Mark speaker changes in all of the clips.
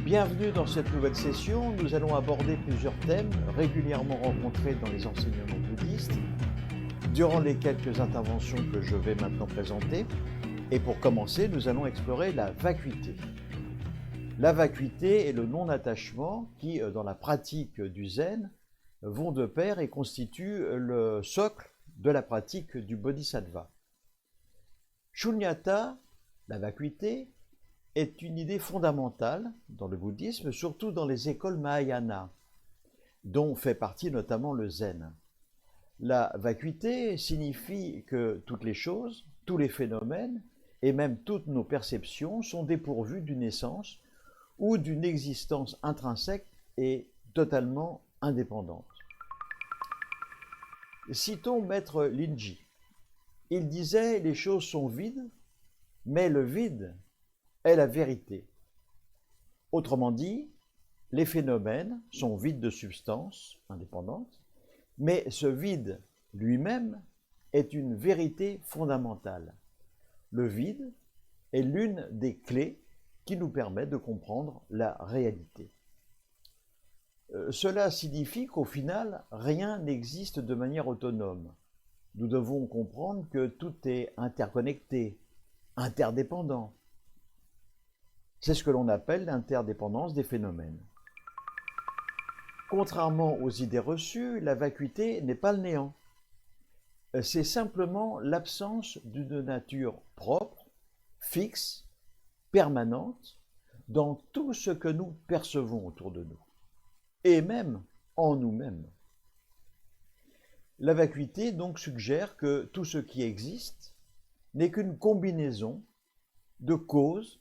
Speaker 1: Bienvenue dans cette nouvelle session. Nous allons aborder plusieurs thèmes régulièrement rencontrés dans les enseignements bouddhistes durant les quelques interventions que je vais maintenant présenter. Et pour commencer, nous allons explorer la vacuité. La vacuité est le non-attachement qui, dans la pratique du zen, vont de pair et constituent le socle de la pratique du bodhisattva. Shunyata, la vacuité, est une idée fondamentale dans le bouddhisme, surtout dans les écoles Mahayana, dont fait partie notamment le zen. La vacuité signifie que toutes les choses, tous les phénomènes et même toutes nos perceptions sont dépourvues d'une essence ou d'une existence intrinsèque et totalement indépendante. Citons Maître Linji. Il disait « Les choses sont vides, mais le vide est la vérité ». Autrement dit, les phénomènes sont vides de substance indépendante, mais ce vide lui-même est une vérité fondamentale. Le vide est l'une des clés qui nous permet de comprendre la réalité. Cela signifie qu'au final, rien n'existe de manière autonome. Nous devons comprendre que tout est interconnecté, interdépendant. C'est ce que l'on appelle l'interdépendance des phénomènes. Contrairement aux idées reçues, la vacuité n'est pas le néant. C'est simplement l'absence d'une nature propre, fixe, permanente, dans tout ce que nous percevons autour de nous, et même en nous-mêmes. La vacuité donc suggère que tout ce qui existe n'est qu'une combinaison de causes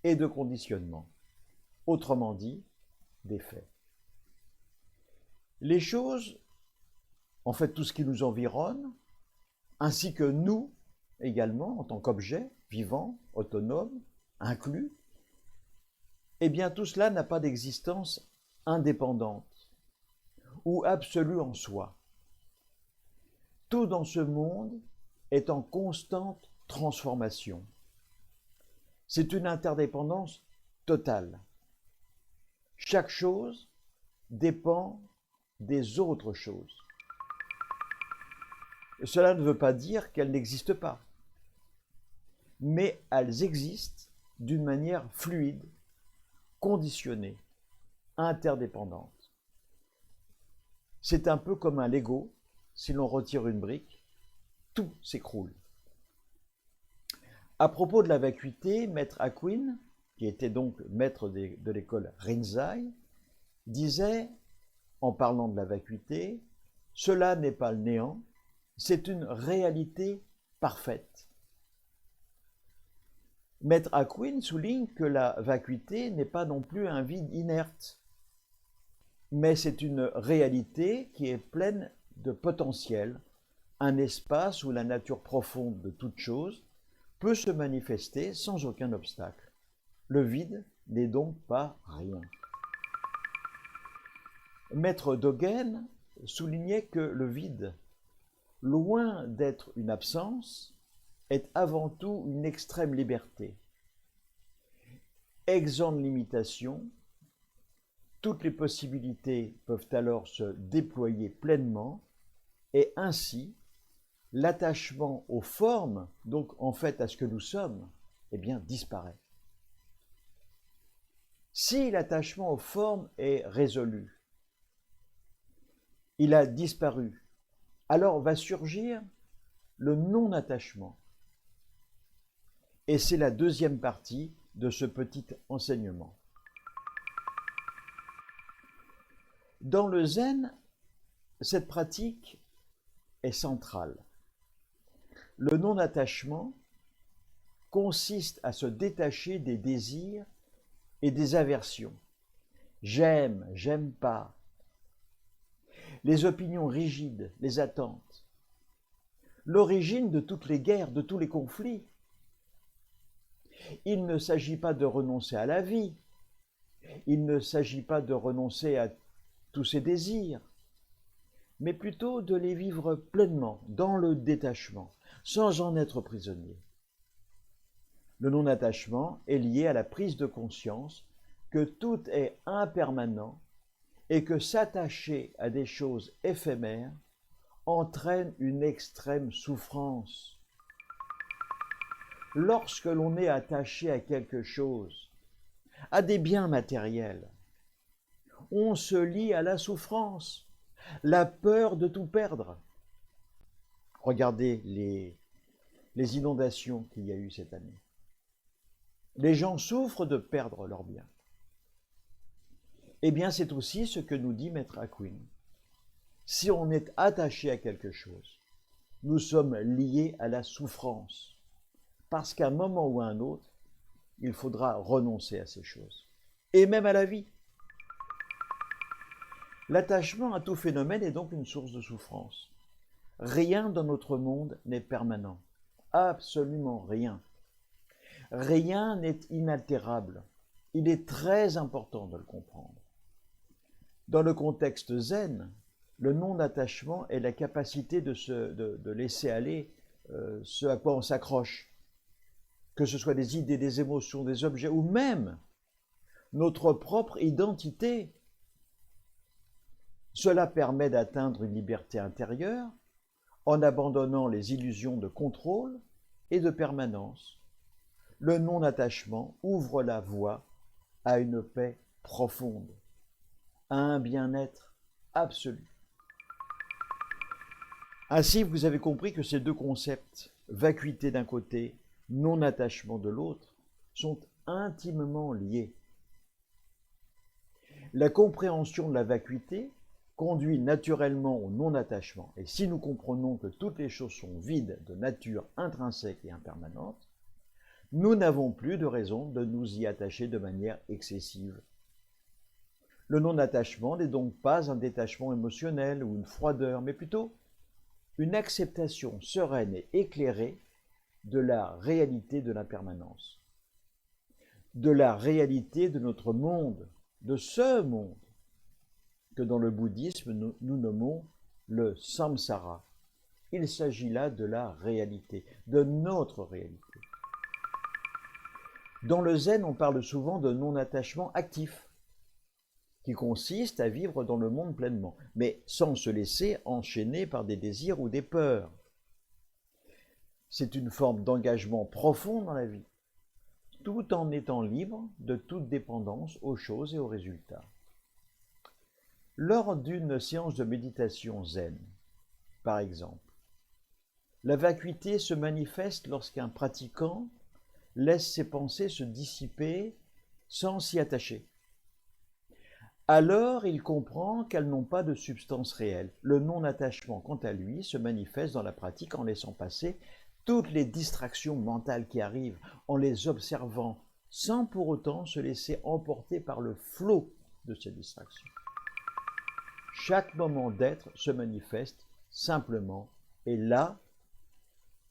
Speaker 1: et de conditionnements, autrement dit, des faits. Les choses, en fait tout ce qui nous environne, ainsi que nous également en tant qu'objets vivants, autonomes, inclus, eh bien tout cela n'a pas d'existence indépendante ou absolue en soi. Tout dans ce monde est en constante transformation. C'est une interdépendance totale. Chaque chose dépend des autres choses. Cela ne veut pas dire qu'elles n'existent pas, mais elles existent d'une manière fluide, conditionnée, interdépendante. C'est un peu comme un Lego, si l'on retire une brique, tout s'écroule. À propos de la vacuité, Maître Hakuin, qui était donc maître de l'école Rinzai, disait, en parlant de la vacuité, « Cela n'est pas le néant, c'est une réalité parfaite ». Maître Hakuin souligne que la vacuité n'est pas non plus un vide inerte, mais c'est une réalité qui est pleine de potentiel, un espace où la nature profonde de toute chose peut se manifester sans aucun obstacle. Le vide n'est donc pas rien. Maître Dogen soulignait que le vide, loin d'être une absence, est avant tout une extrême liberté. Exempt de limitation, toutes les possibilités peuvent alors se déployer pleinement et ainsi l'attachement aux formes, donc en fait à ce que nous sommes, eh bien disparaît. Si l'attachement aux formes est résolu, il a disparu, alors va surgir le non-attachement. Et c'est la deuxième partie de ce petit enseignement. Dans le zen, cette pratique est centrale. Le non-attachement consiste à se détacher des désirs et des aversions. J'aime, j'aime pas. Les opinions rigides, les attentes. L'origine de toutes les guerres, de tous les conflits. Il ne s'agit pas de renoncer à la vie. Il ne s'agit pas de renoncer à tous ces désirs, mais plutôt de les vivre pleinement, dans le détachement, sans en être prisonnier. Le non-attachement est lié à la prise de conscience que tout est impermanent et que s'attacher à des choses éphémères entraîne une extrême souffrance. Lorsque l'on est attaché à quelque chose, à des biens matériels, on se lie à la souffrance, la peur de tout perdre. Regardez les inondations qu'il y a eu cette année. Les gens souffrent de perdre leurs biens. Eh bien, c'est aussi ce que nous dit Maître Akwin. Si on est attaché à quelque chose, nous sommes liés à la souffrance. Parce qu'à un moment ou à un autre, il faudra renoncer à ces choses. Et même à la vie. L'attachement à tout phénomène est donc une source de souffrance. Rien dans notre monde n'est permanent. Absolument rien. Rien n'est inaltérable. Il est très important de le comprendre. Dans le contexte zen, le non-attachement est la capacité de laisser aller ce à quoi on s'accroche, que ce soit des idées, des émotions, des objets, ou même notre propre identité. Cela permet d'atteindre une liberté intérieure en abandonnant les illusions de contrôle et de permanence. Le non-attachement ouvre la voie à une paix profonde, à un bien-être absolu. Ainsi, vous avez compris que ces deux concepts, vacuité d'un côté, non-attachement de l'autre, sont intimement liés. La compréhension de la vacuité conduit naturellement au non-attachement. Et si nous comprenons que toutes les choses sont vides de nature intrinsèque et impermanente, nous n'avons plus de raison de nous y attacher de manière excessive. Le non-attachement n'est donc pas un détachement émotionnel ou une froideur, mais plutôt une acceptation sereine et éclairée de la réalité de l'impermanence, de la réalité de notre monde, de ce monde que dans le bouddhisme nous nommons le samsara. Il s'agit là de la réalité, de notre réalité. Dans le zen, on parle souvent de non-attachement actif, qui consiste à vivre dans le monde pleinement, mais sans se laisser enchaîner par des désirs ou des peurs. C'est une forme d'engagement profond dans la vie, tout en étant libre de toute dépendance aux choses et aux résultats. Lors d'une séance de méditation zen, par exemple, la vacuité se manifeste lorsqu'un pratiquant laisse ses pensées se dissiper sans s'y attacher. Alors il comprend qu'elles n'ont pas de substance réelle. Le non-attachement, quant à lui, se manifeste dans la pratique en laissant passer toutes les distractions mentales qui arrivent, en les observant, sans pour autant se laisser emporter par le flot de ces distractions. Chaque moment d'être se manifeste simplement, et là,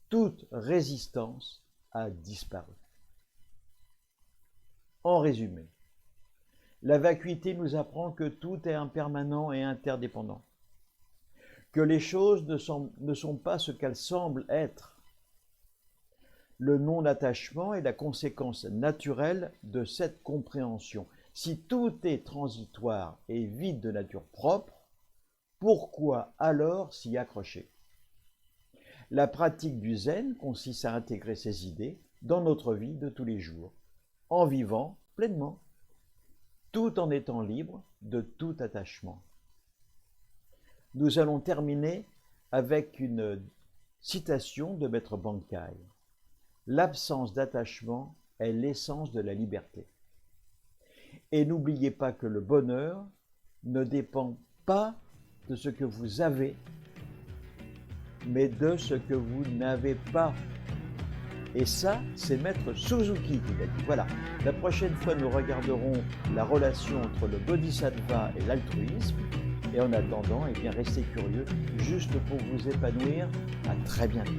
Speaker 1: toute résistance a disparu. En résumé, la vacuité nous apprend que tout est impermanent et interdépendant, que les choses ne sont pas ce qu'elles semblent être. Le non-attachement est la conséquence naturelle de cette compréhension. Si tout est transitoire et vide de nature propre, pourquoi alors s'y accrocher? La pratique du zen consiste à intégrer ces idées dans notre vie de tous les jours, en vivant pleinement, tout en étant libre de tout attachement. Nous allons terminer avec une citation de Maître Bankai. L'absence d'attachement est l'essence de la liberté. Et n'oubliez pas que le bonheur ne dépend pas de ce que vous avez, mais de ce que vous n'avez pas. Et ça, c'est Maître Suzuki qui l'a dit. Voilà, la prochaine fois, nous regarderons la relation entre le bodhisattva et l'altruisme. Et en attendant, eh bien, restez curieux, juste pour vous épanouir. À très bientôt.